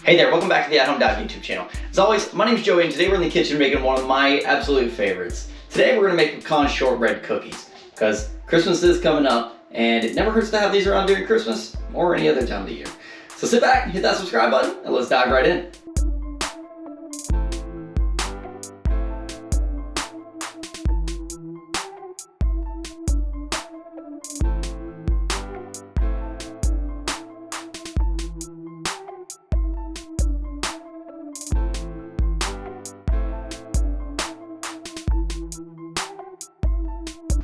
Hey there, welcome back to the athomedive YouTube channel. As always, my name is Joey and today we're in the kitchen making one of my absolute favorites. Today we're going to make pecan shortbread cookies because Christmas is coming up and it never hurts to have these around during Christmas or any other time of the year. So sit back, hit that subscribe button, and let's dive right in.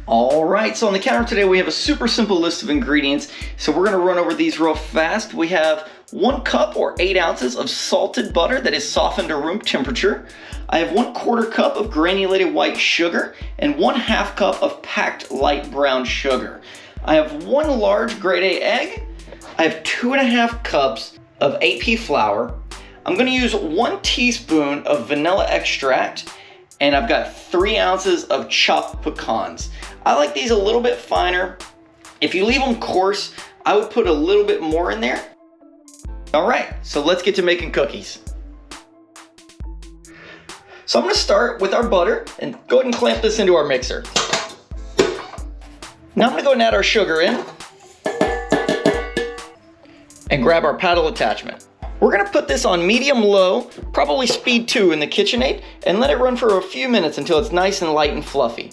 Alright, so on the counter today we have a super simple list of ingredients, so we're going to run over these real fast. We have 1 cup or 8 ounces of salted butter that is softened to room temperature. I have 1/4 cup of granulated white sugar and 1/2 cup of packed light brown sugar. I have 1 large grade A egg. I have 2.5 cups of AP flour. I'm going to use 1 teaspoon of vanilla extract, and I've got 3 ounces of chopped pecans. I like these a little bit finer. If you leave them coarse, I would put a little bit more in there. All right, so let's get to making cookies. So I'm gonna start with our butter and go ahead and clamp this into our mixer. Now I'm gonna go and add our sugar in and grab our paddle attachment. We're gonna put this on medium-low, probably speed 2 in the KitchenAid, and let it run for a few minutes until it's nice and light and fluffy.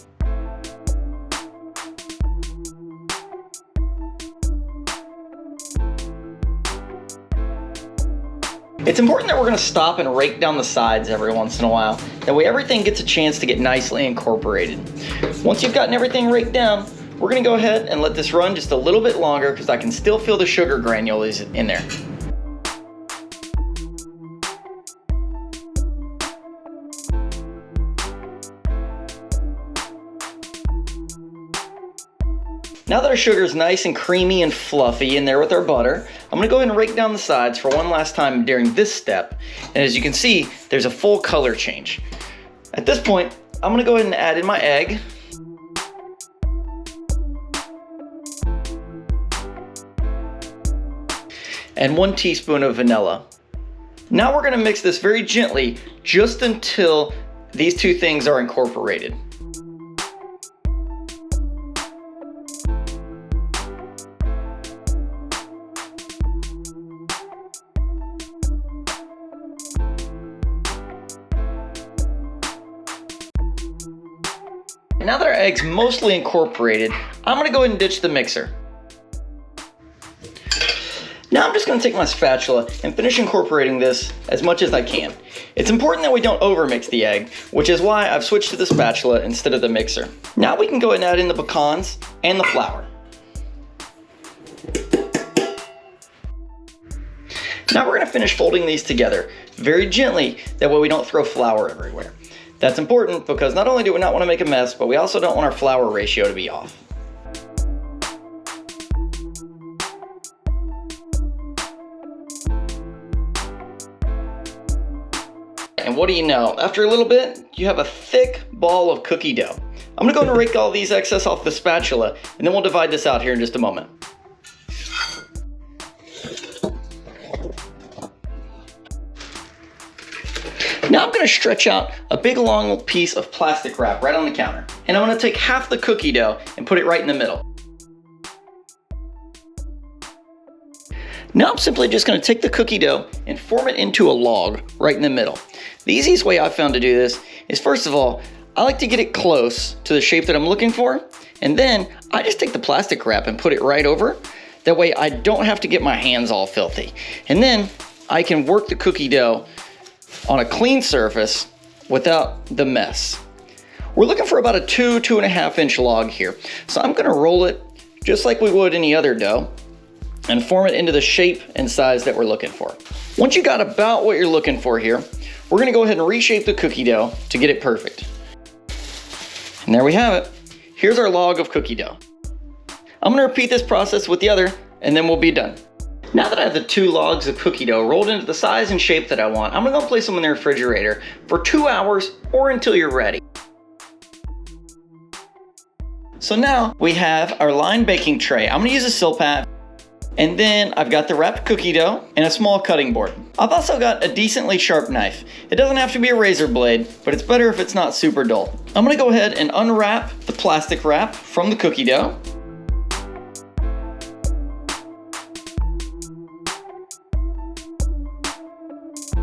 It's important that we're going to stop and rake down the sides every once in a while. That way everything gets a chance to get nicely incorporated. Once you've gotten everything raked down, we're going to go ahead and let this run just a little bit longer because I can still feel the sugar granules in there. Now that our sugar is nice and creamy and fluffy in there with our butter, I'm going to go ahead and rake down the sides for one last time during this step. And as you can see, there's a full color change. At this point, I'm going to go ahead and add in my egg. And 1 teaspoon of vanilla. Now we're going to mix this very gently just until these two things are incorporated. Now that our egg's mostly incorporated, I'm going to go ahead and ditch the mixer. Now I'm just going to take my spatula and finish incorporating this as much as I can. It's important that we don't overmix the egg, which is why I've switched to the spatula instead of the mixer. Now we can go ahead and add in the pecans and the flour. Now we're going to finish folding these together very gently, that way we don't throw flour everywhere. That's important because not only do we not want to make a mess, but we also don't want our flour ratio to be off. And what do you know? After a little bit, you have a thick ball of cookie dough. I'm gonna go and rake all these excess off the spatula, and then we'll divide this out here in just a moment. Now I'm going to stretch out a big long piece of plastic wrap right on the counter. And I'm going to take half the cookie dough and put it right in the middle. Now I'm simply just going to take the cookie dough and form it into a log right in the middle. The easiest way I've found to do this is, first of all, I like to get it close to the shape that I'm looking for. And then I just take the plastic wrap and put it right over. That way I don't have to get my hands all filthy. And then I can work the cookie dough on a clean surface without the mess. We're looking for about a 2.5 inch log here. So I'm gonna roll it just like we would any other dough and form it into the shape and size that we're looking for. Once you got about what you're looking for here, we're gonna go ahead and reshape the cookie dough to get it perfect. And there we have it. Here's our log of cookie dough. I'm gonna repeat this process with the other and then we'll be done. Now that I have the 2 logs of cookie dough rolled into the size and shape that I want, I'm gonna go place them in the refrigerator for 2 hours or until you're ready. So now we have our lined baking tray. I'm gonna use a Silpat. And then I've got the wrapped cookie dough and a small cutting board. I've also got a decently sharp knife. It doesn't have to be a razor blade, but it's better if it's not super dull. I'm gonna go ahead and unwrap the plastic wrap from the cookie dough.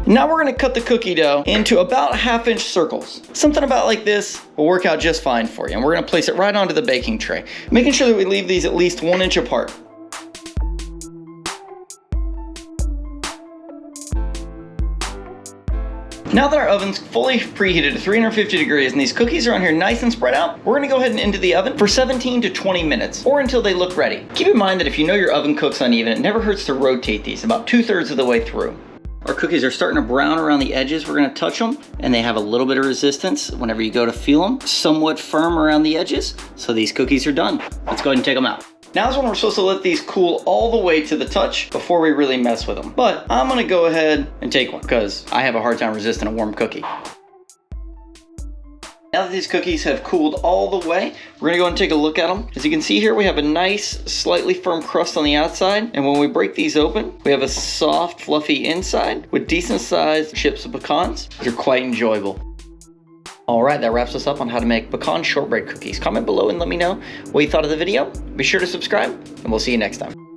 Now we're gonna cut the cookie dough into about 1/2-inch circles. Something about like this will work out just fine for you. And we're gonna place it right onto the baking tray, making sure that we leave these at least 1 inch apart. Now that our oven's fully preheated to 350 degrees and these cookies are on here nice and spread out, we're gonna go ahead and into the oven for 17 to 20 minutes, or until they look ready. Keep in mind that if you know your oven cooks uneven, it never hurts to rotate these about 2/3 of the way through. Our cookies are starting to brown around the edges. We're gonna touch them, and they have a little bit of resistance whenever you go to feel them. Somewhat firm around the edges, so these cookies are done. Let's go ahead and take them out. Now is when we're supposed to let these cool all the way to the touch before we really mess with them. But I'm gonna go ahead and take one because I have a hard time resisting a warm cookie. Now that these cookies have cooled all the way, we're gonna go and take a look at them. As you can see here, we have a nice, slightly firm crust on the outside. And when we break these open, we have a soft, fluffy inside with decent sized chips of pecans. They're quite enjoyable. All right, that wraps us up on how to make pecan shortbread cookies. Comment below and let me know what you thought of the video. Be sure to subscribe, and we'll see you next time.